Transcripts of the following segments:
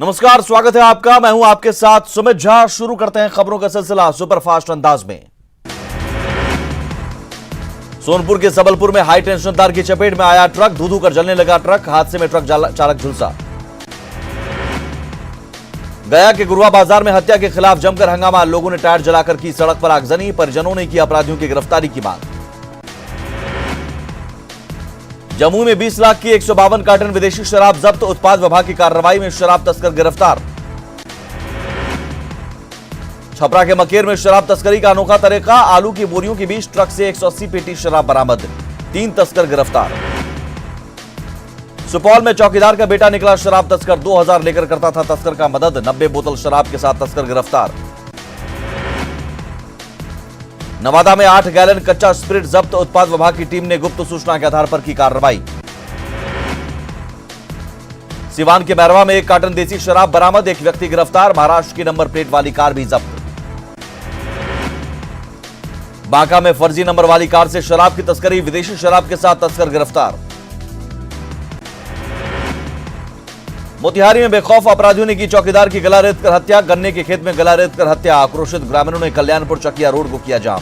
नमस्कार, स्वागत है आपका। मैं हूं आपके साथ सुमित झा। शुरू करते हैं खबरों का सिलसिला सुपरफास्ट अंदाज में। सोनपुर के सबलपुर में हाई टेंशन तार की चपेट में आया ट्रक, धू धू कर जलने लगा ट्रक। हादसे में ट्रक चालक झुलसा। गया के गुरुआ बाजार में हत्या के खिलाफ जमकर हंगामा, लोगों ने टायर जलाकर की सड़क पर आगजनी। परिजनों ने की अपराधियों की गिरफ्तारी की मांग। जम्मू में 20 लाख की 152 कार्टन विदेशी शराब जब्त, उत्पाद विभाग की कार्रवाई में शराब तस्कर गिरफ्तार। छपरा के मकेर में शराब तस्करी का अनोखा तरीका, आलू की बोरियों के बीच ट्रक से 180 पेटी शराब बरामद, 3 तस्कर गिरफ्तार। सुपौल में चौकीदार का बेटा निकला शराब तस्कर, 2000 लेकर करता था तस्कर का मदद, 90 बोतल शराब के साथ तस्कर गिरफ्तार। नवादा में 8 गैलन कच्चा स्पिरिट जब्त, उत्पाद विभाग की टीम ने गुप्त सूचना के आधार पर की कार्रवाई। सिवान के मैरवा में 1 कार्टन देसी शराब बरामद, 1 व्यक्ति गिरफ्तार, महाराष्ट्र की नंबर प्लेट वाली कार भी जब्त। बांका में फर्जी नंबर वाली कार से शराब की तस्करी, विदेशी शराब के साथ तस्कर गिरफ्तार। मोतिहारी में बेखौफ अपराधियों ने की चौकीदार की गला रेत कर हत्या, गन्ने के खेत में गला रेत कर हत्या, आक्रोशित ग्रामीणों ने कल्याणपुर चकिया रोड को किया जाम।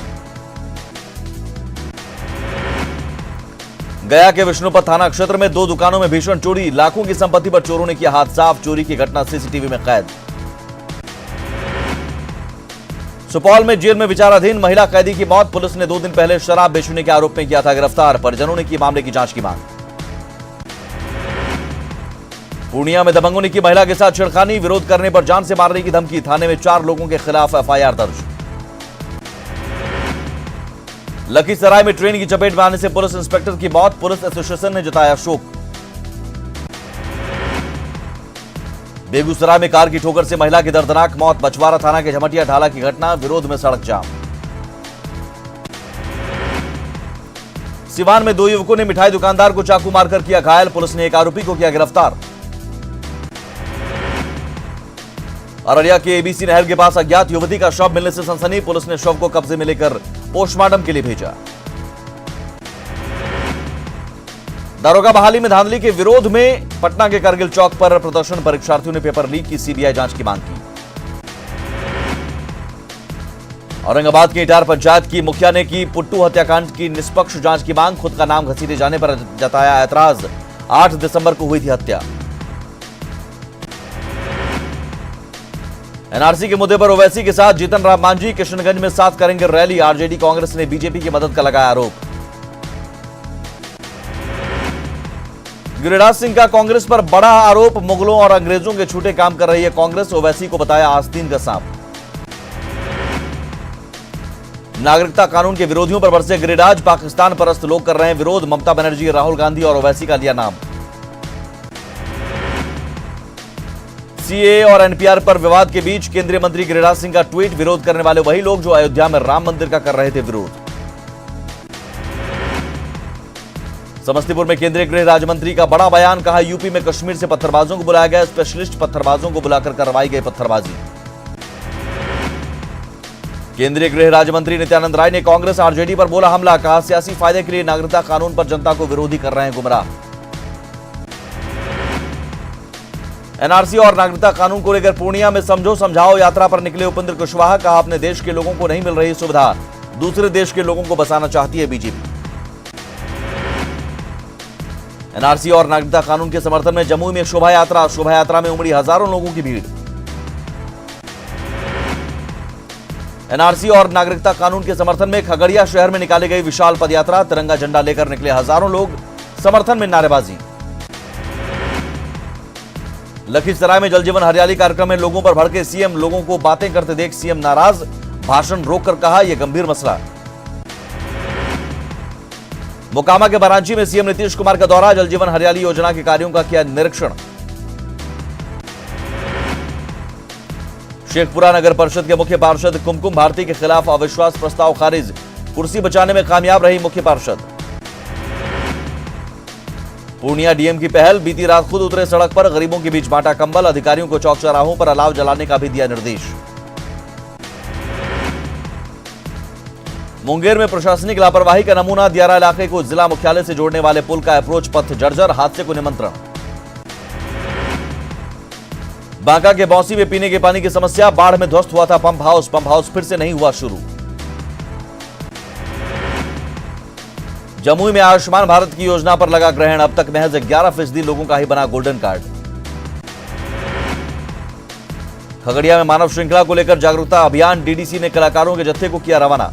गया के विष्णुपत थाना क्षेत्र में 2 दुकानों में भीषण चोरी, लाखों की संपत्ति पर चोरों ने किया हाथ साफ, चोरी की घटना सीसीटीवी में कैद। सुपौल में जेल में विचाराधीन महिला कैदी की मौत, पुलिस ने 2 दिन पहले शराब बेचने के आरोप में किया था गिरफ्तार, परिजनों ने की मामले की जांच की मांग। पूर्णिया में दबंगों ने की महिला के साथ छेड़खानी, विरोध करने पर जान से मारने की धमकी, थाने में 4 लोगों के खिलाफ एफआईआर दर्ज। लखीसराय में ट्रेन की चपेट में आने से पुलिस इंस्पेक्टर की मौत, पुलिस एसोसिएशन ने जताया शोक। बेगूसराय में कार की ठोकर से महिला की दर्दनाक मौत, बछवाड़ा थाना के झमटिया ढाला की घटना, विरोध में सड़क जाम। सिवान में 2 युवकों ने मिठाई दुकानदार को चाकू मारकर किया घायल, पुलिस ने 1 आरोपी को किया गिरफ्तार। अररिया के एबीसी नहर के पास अज्ञात युवती का शव मिलने से सनसनी, पुलिस ने शव को कब्जे में लेकर पोस्टमार्टम के लिए भेजा। दारोगा बहाली में धांधली के विरोध में पटना के करगिल चौक पर प्रदर्शन, परीक्षार्थियों ने पेपर लीक की सीबीआई जांच की मांग की। औरंगाबाद के इटार पंचायत की मुखिया ने की पुट्टू हत्याकांड की निष्पक्ष जांच की मांग, खुद का नाम घसीटे जाने पर जताया ऐतराज, 8 दिसंबर को हुई थी हत्या। एनआरसी के मुद्दे पर ओवैसी के साथ जीतन राम मांझी, किशनगंज में साथ करेंगे रैली, आरजेडी कांग्रेस ने बीजेपी की मदद का लगाया आरोप। गिरिराज सिंह का कांग्रेस पर बड़ा आरोप, मुगलों और अंग्रेजों के छूटे काम कर रही है कांग्रेस, ओवैसी को बताया आस्तीन का सांप। नागरिकता कानून के विरोधियों पर बरसे गिरिराज, पाकिस्तान परस्त लोग कर रहे हैं विरोध, ममता बनर्जी, राहुल गांधी और ओवैसी का लिया नाम। सीए और एनपीआर पर विवाद के बीच केंद्रीय मंत्री गिरिराज सिंह का ट्वीट, विरोध करने वाले वही लोग जो अयोध्या में राम मंदिर का कर रहे थे विरोध। समस्तीपुर में केंद्रीय गृह राज्य मंत्री का बड़ा बयान, कहा यूपी में कश्मीर से पत्थरबाजों को बुलाया गया, स्पेशलिस्ट पत्थरबाजों को बुलाकर करवाई गई पत्थरबाजी। केंद्रीय गृह राज्य मंत्री नित्यानंद राय ने कांग्रेस आरजेडी पर बोला हमला, कहा सियासी फायदे के लिए नागरिकता कानून पर जनता को विरोधी कर रहे हैं गुमराह। एनआरसी और नागरिकता कानून को लेकर पूर्णिया में समझो समझाओ यात्रा पर निकले उपेंद्र कुशवाहा, कहा अपने देश के लोगों को नहीं मिल रही सुविधा, दूसरे देश के लोगों को बसाना चाहती है बीजेपी। एनआरसी और नागरिकता कानून के समर्थन में जम्मू में शोभा यात्रा में उमड़ी हजारों लोगों की भीड़। एनआरसी और नागरिकता कानून के समर्थन में खगड़िया शहर में निकाली गई विशाल पदयात्रा, तिरंगा झंडा लेकर निकले हजारों लोग, समर्थन में नारेबाजी। लखीसराय में जल जीवन हरियाली कार्यक्रम में लोगों पर भड़के सीएम, लोगों को बातें करते देख सीएम नाराज, भाषण रोककर कहा यह गंभीर मसला। मोकामा के बरांची में सीएम नीतीश कुमार का दौरा, जल जीवन हरियाली योजना के कार्यों का किया निरीक्षण। शेखपुरा नगर परिषद के मुख्य पार्षद कुमकुम भारती के खिलाफ अविश्वास प्रस्ताव खारिज, कुर्सी बचाने में कामयाब रही मुख्य पार्षद। पूर्णिया डीएम की पहल, बीती रात खुद उतरे सड़क पर, गरीबों के बीच बांटा कंबल, अधिकारियों को चौक चौराहों पर अलाव जलाने का भी दिया निर्देश। मुंगेर में प्रशासनिक लापरवाही का नमूना, दियारा इलाके को जिला मुख्यालय से जोड़ने वाले पुल का अप्रोच पथ जर्जर, हादसे को निमंत्रण। बांका के बौंसी में पीने के पानी की समस्या, बाढ़ में ध्वस्त हुआ था पंप हाउस फिर से नहीं हुआ शुरू। जमुई में आयुष्मान भारत की योजना पर लगा ग्रहण, अब तक महज 11% लोगों का ही बना गोल्डन कार्ड। खगड़िया में मानव श्रृंखला को लेकर जागरूकता अभियान, डीडीसी ने कलाकारों के जत्थे को किया रवाना।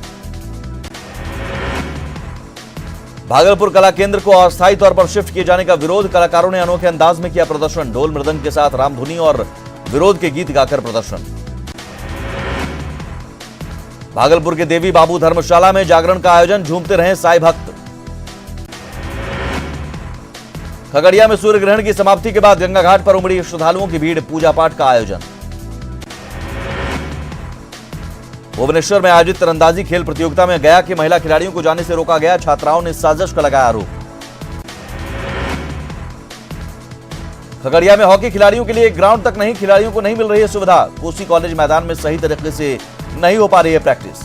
भागलपुर कला केंद्र को अस्थायी तौर पर शिफ्ट किए जाने का विरोध, कलाकारों ने अनोखे अंदाज में किया प्रदर्शन, ढोल मृदंग के साथ रामधुनी और विरोध के गीत गाकर प्रदर्शन। भागलपुर के देवी बाबू धर्मशाला में जागरण का आयोजन, झूमते रहे साईं भक्त। खगड़िया में सूर्य ग्रहण की समाप्ति के बाद गंगा घाट पर उमड़ी श्रद्धालुओं की भीड़, पूजा पाठ का आयोजन। भुवनेश्वर में आयोजित तीरंदाजी खेल प्रतियोगिता में गया के महिला खिलाड़ियों को जाने से रोका गया, छात्राओं ने साजिश का लगाया आरोप। खगड़िया में हॉकी खिलाड़ियों के लिए ग्राउंड तक नहीं, खिलाड़ियों को नहीं मिल रही है सुविधा, कोसी कॉलेज मैदान में सही तरीके से नहीं हो पा रही है प्रैक्टिस।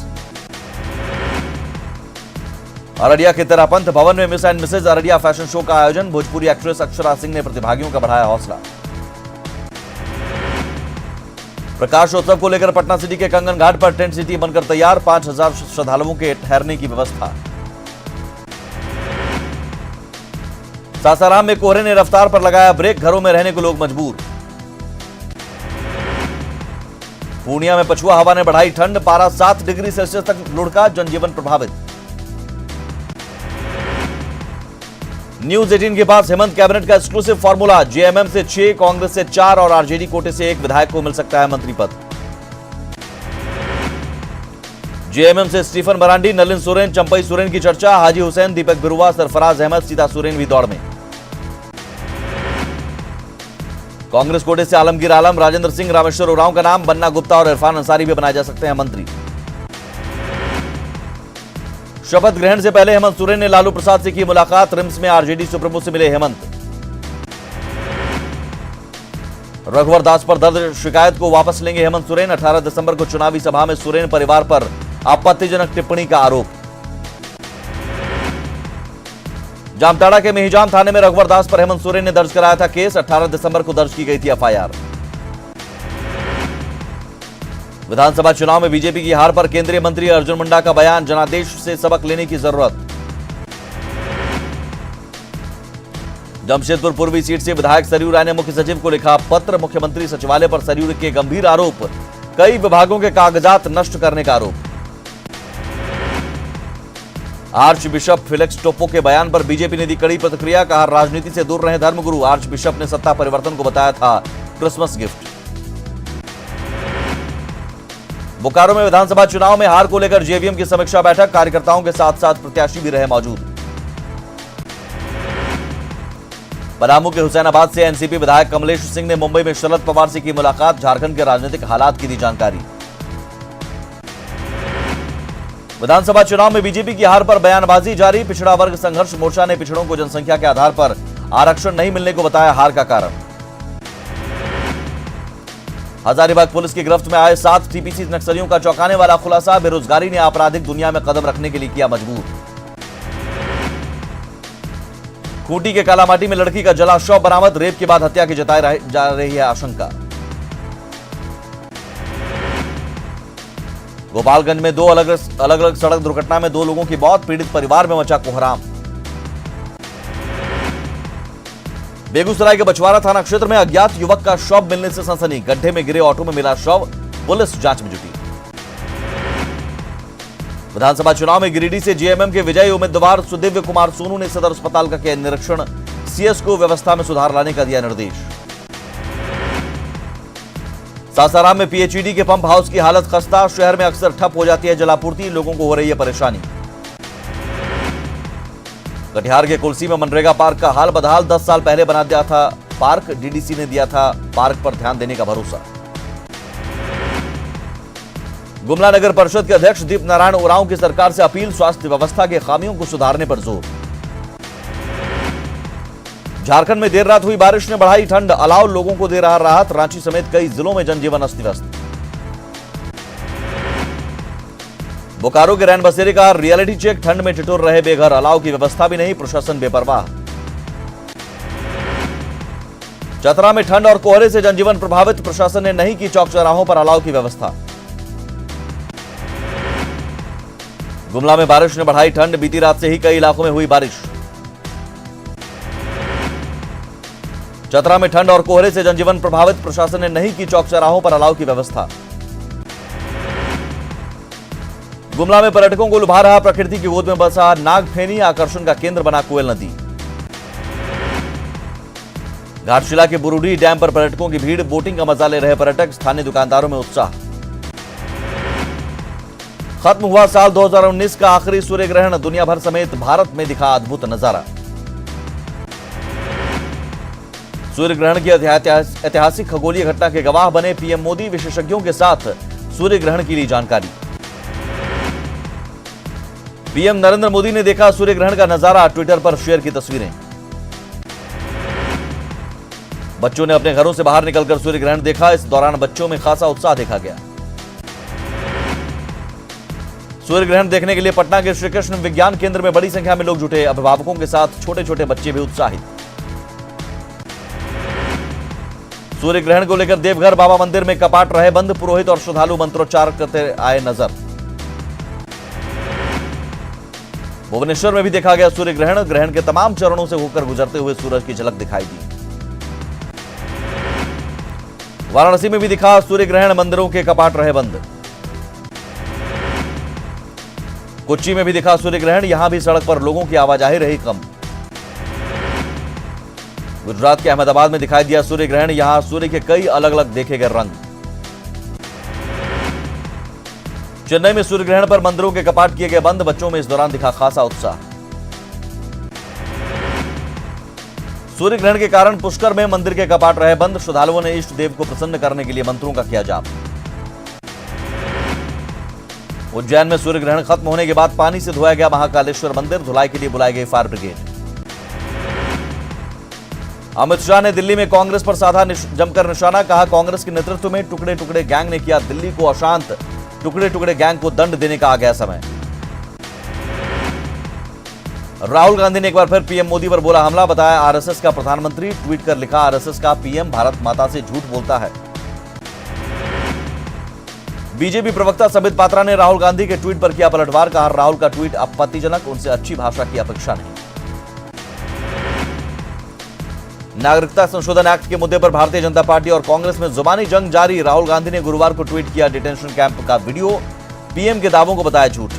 अररिया के तेरापंथ भवन में Miss and Mrs Araria fashion show का आयोजन, भोजपुरी एक्ट्रेस अक्षरा सिंह ने प्रतिभागियों का बढ़ाया हौसला। प्रकाशोत्सव को लेकर पटना सिटी के कंगन घाट पर टेंट सिटी बनकर तैयार, 5000 श्रद्धालुओं के ठहरने की व्यवस्था। सासाराम में कोहरे ने रफ्तार पर लगाया ब्रेक, घरों में रहने को लोग मजबूर। पूर्णिया में पछुआ हवा ने बढ़ाई ठंड, पारा 7 डिग्री सेल्सियस तक लुढ़का, जनजीवन प्रभावित। न्यूज 18 के पास हेमंत कैबिनेट का एक्सक्लूसिव फॉर्मूला, जेएमएम से 6, कांग्रेस से 4 और आरजेडी कोटे से 1 विधायक को मिल सकता है मंत्री पद। जेएमएम से स्टीफन मरांडी, नलिन सोरेन, चंपई सोरेन की चर्चा, हाजी हुसैन, दीपक बिरुआ, सरफराज अहमद, सीता सोरेन भी दौड़ में। कांग्रेस कोटे से आलमगीर आलम, राजेंद्र सिंह, रामेश्वर उरांव का नाम, बन्ना गुप्ता और इरफान अंसारी भी बनाए जा सकते हैं मंत्री। शपथ ग्रहण से पहले हेमंत सोरेन ने लालू प्रसाद से की मुलाकात, रिम्स में आरजेडी सुप्रीमो से मिले हेमंत। रघुवर दास पर दर्ज शिकायत को वापस लेंगे हेमंत सोरेन, 18 दिसंबर को चुनावी सभा में सोरेन परिवार पर आपत्तिजनक टिप्पणी का आरोप। जामताड़ा के मेहिजाम थाने में रघुवर दास पर हेमंत सोरेन ने दर्ज कराया था केस, 18 दिसंबर को दर्ज की गई थी एफआईआर। विधानसभा चुनाव में बीजेपी की हार पर केंद्रीय मंत्री अर्जुन मुंडा का बयान, जनादेश से सबक लेने की जरूरत। जमशेदपुर पूर्वी सीट से विधायक सरयू राय ने मुख्य सचिव को लिखा पत्र, मुख्यमंत्री सचिवालय पर सरयू के गंभीर आरोप, कई विभागों के कागजात नष्ट करने का आरोप। आर्च बिशप फिलिक्स टोप्पो के बयान पर बीजेपी ने दी कड़ी प्रतिक्रिया, कहा राजनीति से दूर रहे धर्मगुरु। आर्च बिशप ने सत्ता परिवर्तन को बताया था क्रिसमस गिफ्ट। बोकारो में विधानसभा चुनाव में हार को लेकर जेवीएम की समीक्षा बैठक, कार्यकर्ताओं के साथ साथ प्रत्याशी भी रहे मौजूद। पलामू के हुसैनाबाद से एनसीपी विधायक कमलेश सिंह ने मुंबई में शरद पवार से की मुलाकात, झारखंड के राजनीतिक हालात की दी जानकारी। विधानसभा चुनाव में बीजेपी की हार पर बयानबाजी जारी, पिछड़ा वर्ग संघर्ष मोर्चा ने पिछड़ों को जनसंख्या के आधार पर आरक्षण नहीं मिलने को बताया हार का कारण। हजारीबाग पुलिस की गिरफ्त में आए 7 टीपीसी नक्सलियों का चौंकाने वाला खुलासा, बेरोजगारी ने आपराधिक दुनिया में कदम रखने के लिए किया मजबूर। खूंटी के कालामाटी में लड़की का जला शव बरामद, रेप के बाद हत्या की जताई जा रही है आशंका। गोपालगंज में 2 अलग अलग सड़क दुर्घटना में 2 लोगों की मौत, पीड़ित परिवार में मचा कोहराम। बेगूसराय के बछवाड़ा थाना क्षेत्र में अज्ञात युवक का शव मिलने से सनसनी, गड्ढे में गिरे ऑटो में मिला शव, पुलिस जांच में जुटी। विधानसभा चुनाव में गिरिडीह से जेएमएम के विजयी उम्मीदवार सुदिव्य कुमार सोनू ने सदर अस्पताल का किया निरीक्षण, सीएस को व्यवस्था में सुधार लाने का दिया निर्देश। सासाराम में पीएचईडी के पंप हाउस की हालत खस्ता, शहर में अक्सर ठप हो जाती है जलापूर्ति, लोगों को हो रही है परेशानी। कटिहार के कुलसी में मनरेगा पार्क का हाल बदहाल, 10 साल पहले बना दिया था पार्क, डीडीसी ने दिया था पार्क पर ध्यान देने का भरोसा। गुमला नगर परिषद के अध्यक्ष दीप नारायण उरांव की सरकार से अपील, स्वास्थ्य व्यवस्था के खामियों को सुधारने पर जोर। झारखंड में देर रात हुई बारिश ने बढ़ाई ठंड, अलाव लोगों को दे रहा राहत, रांची समेत कई जिलों में जनजीवन अस्त व्यस्त। बोकारो के रैन बसेरे का रियलिटी चेक, ठंड में ठिठुर रहे बेघर, अलाव की व्यवस्था भी नहीं, प्रशासन बेपरवाह। चतरा में ठंड और कोहरे से जनजीवन प्रभावित, प्रशासन ने नहीं की चौक चौराहों पर अलाव की व्यवस्था। गुमला में बारिश ने बढ़ाई ठंड, बीती रात से ही कई इलाकों में हुई बारिश। चतरा में ठंड और कोहरे से जनजीवन प्रभावित, प्रशासन ने नहीं की चौक चौराहों पर अलाव की व्यवस्था। गुमला में पर्यटकों को लुभा रहा प्रकृति की गोद में बसा नागफेनी, आकर्षण का केंद्र बना कोयल नदी। घाटशिला के बुरुडी डैम पर पर्यटकों की भीड़, बोटिंग का मजा ले रहे पर्यटक, स्थानीय दुकानदारों में उत्साह। खत्म हुआ साल 2019 का आखिरी सूर्य ग्रहण, दुनिया भर समेत भारत में दिखा अद्भुत नजारा। सूर्य ग्रहण की ऐतिहासिक खगोलीय घटना के गवाह बने पीएम मोदी, विशेषज्ञों के साथ सूर्य ग्रहण की ली जानकारी। पीएम नरेंद्र मोदी ने देखा सूर्य ग्रहण का नजारा, ट्विटर पर शेयर की तस्वीरें। बच्चों ने अपने घरों से बाहर निकलकर सूर्य ग्रहण देखा, इस दौरान बच्चों में खासा उत्साह देखा गया। सूर्य ग्रहण देखने के लिए पटना के श्री कृष्ण विज्ञान केंद्र में बड़ी संख्या में लोग जुटे, अभिभावकों के साथ छोटे छोटे बच्चे भी उत्साहित। सूर्य ग्रहण को लेकर देवघर बाबा मंदिर में कपाट रहे बंद, पुरोहित और श्रद्धालु मंत्रोच्चार करते आए नजर। भुवनेश्वर में भी देखा गया सूर्य ग्रहण, ग्रहण के तमाम चरणों से होकर गुजरते हुए सूरज की झलक दिखाई दी। वाराणसी में भी दिखा सूर्य ग्रहण, मंदिरों के कपाट रहे बंद। कोच्चि में भी दिखा सूर्य ग्रहण, यहां भी सड़क पर लोगों की आवाजाही रही कम। गुजरात के अहमदाबाद में दिखाई दिया सूर्य ग्रहण, यहां सूर्य के कई अलग अलग देखे गए रंग। चेन्नई में सूर्य ग्रहण पर मंदिरों के कपाट किए गए बंद, बच्चों में इस दौरान दिखा खासा उत्साह। सूर्य ग्रहण के कारण पुष्कर में मंदिर के कपाट रहे बंद, श्रद्धालुओं ने इष्ट देव को प्रसन्न करने के लिए मंत्रों का किया जाप। उज्जैन में सूर्य ग्रहण खत्म होने के बाद पानी से धोया गया महाकालेश्वर मंदिर, धुलाई के लिए बुलाई गई फायर ब्रिगेड। अमित शाह ने दिल्ली में कांग्रेस पर साधा जमकर निशाना, कहा कांग्रेस के नेतृत्व में टुकड़े टुकड़े गैंग ने किया दिल्ली को अशांत, टुकड़े टुकड़े गैंग को दंड देने का आ गया समय। राहुल गांधी ने एक बार फिर पीएम मोदी पर बोला हमला, बताया आरएसएस का प्रधानमंत्री, ट्वीट कर लिखा आरएसएस का पीएम भारत माता से झूठ बोलता है। बीजेपी प्रवक्ता संबित पात्रा ने राहुल गांधी के ट्वीट पर किया पलटवार, कहा राहुल का ट्वीट आपत्तिजनक, उनसे अच्छी भाषा की अपेक्षा नहीं। नागरिकता संशोधन एक्ट के मुद्दे पर भारतीय जनता पार्टी और कांग्रेस में जुबानी जंग जारी, राहुल गांधी ने गुरुवार को ट्वीट किया डिटेंशन कैंप का वीडियो, पीएम के दावों को बताया झूठ।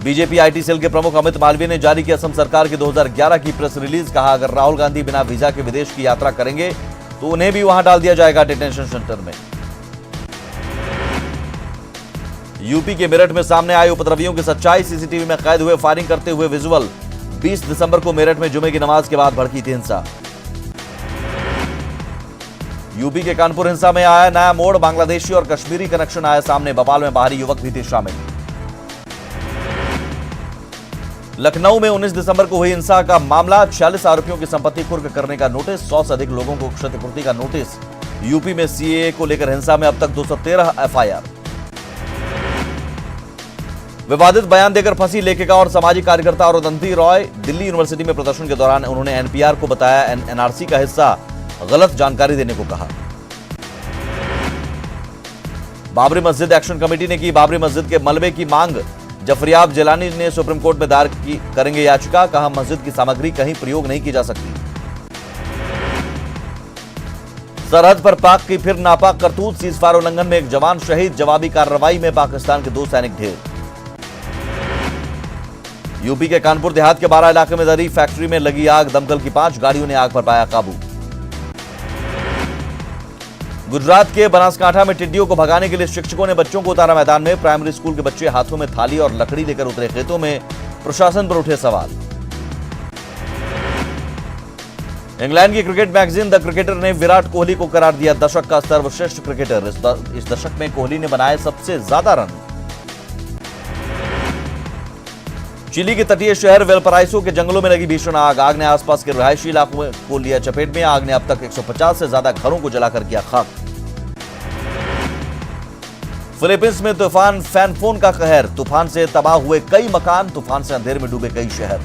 बीजेपी आईटी सेल के प्रमुख अमित मालवीय ने जारी की असम सरकार की 2011 की प्रेस रिलीज, कहा अगर राहुल गांधी बिना वीजा के विदेश की यात्रा करेंगे तो उन्हें भी वहां डाल दिया जाएगा डिटेंशन सेंटर में। यूपी के मेरठ में सामने आए उपद्रवियों की सच्चाई, सीसीटीवी में कैद हुए फायरिंग करते हुए विजुअल। 20 दिसंबर को मेरठ में जुमे की नमाज के बाद भड़की थी हिंसा। यूपी के कानपुर हिंसा में आया नया मोड़, बांग्लादेशी और कश्मीरी कनेक्शन आया सामने, भोपाल में बाहरी युवक भी थे शामिल। लखनऊ में 19 दिसंबर को हुई हिंसा का मामला, 46 आरोपियों की संपत्ति कुर्क करने का नोटिस, 100 से अधिक लोगों को क्षतिपूर्ति का नोटिस। यूपी में सीएए को लेकर हिंसा में अब तक 213 एफआईआर। विवादित बयान देकर फंसी लेखिका और सामाजिक कार्यकर्ता अरुंधति रॉय, दिल्ली यूनिवर्सिटी में प्रदर्शन के दौरान उन्होंने एनपीआर को बताया एनआरसी का हिस्सा, गलत जानकारी देने को कहा। बाबरी मस्जिद एक्शन कमेटी ने की बाबरी मस्जिद के मलबे की मांग, जफरियाब जिलानी ने सुप्रीम कोर्ट में दायर करेंगे याचिका, कहा मस्जिद की सामग्री कहीं प्रयोग नहीं की जा सकती। सरहद पर पाक की फिर नापाक करतूत, सीजफायर उल्लंघन में एक जवान शहीद, जवाबी कार्रवाई में पाकिस्तान के 2 सैनिक ढेर। यूपी के कानपुर देहात के 12 इलाके में दरी फैक्ट्री में लगी आग, दमकल की 5 गाड़ियों ने आग पर पाया काबू। गुजरात के बनासकांठा में टिड्डियों को भगाने के लिए शिक्षकों ने बच्चों को उतारा मैदान में, प्राइमरी स्कूल के बच्चे हाथों में थाली और लकड़ी लेकर उतरे खेतों में, प्रशासन पर उठे सवाल। इंग्लैंड की क्रिकेट मैगजीन द क्रिकेटर ने विराट कोहली को करार दिया दशक का सर्वश्रेष्ठ क्रिकेटर, इस दशक में कोहली ने बनाए सबसे ज्यादा रन। चिली के तटीय शहर वेलपराइसो के जंगलों में लगी भीषण आग, आग ने आसपास के रिहायशी इलाकों को लिया चपेट में, आग ने अब तक 150 से ज्यादा घरों को जलाकर किया खाक। फिलीपींस में तूफान फैनफोन का कहर, तूफान से तबाह हुए कई मकान, तूफान से अंधेरे में डूबे कई शहर।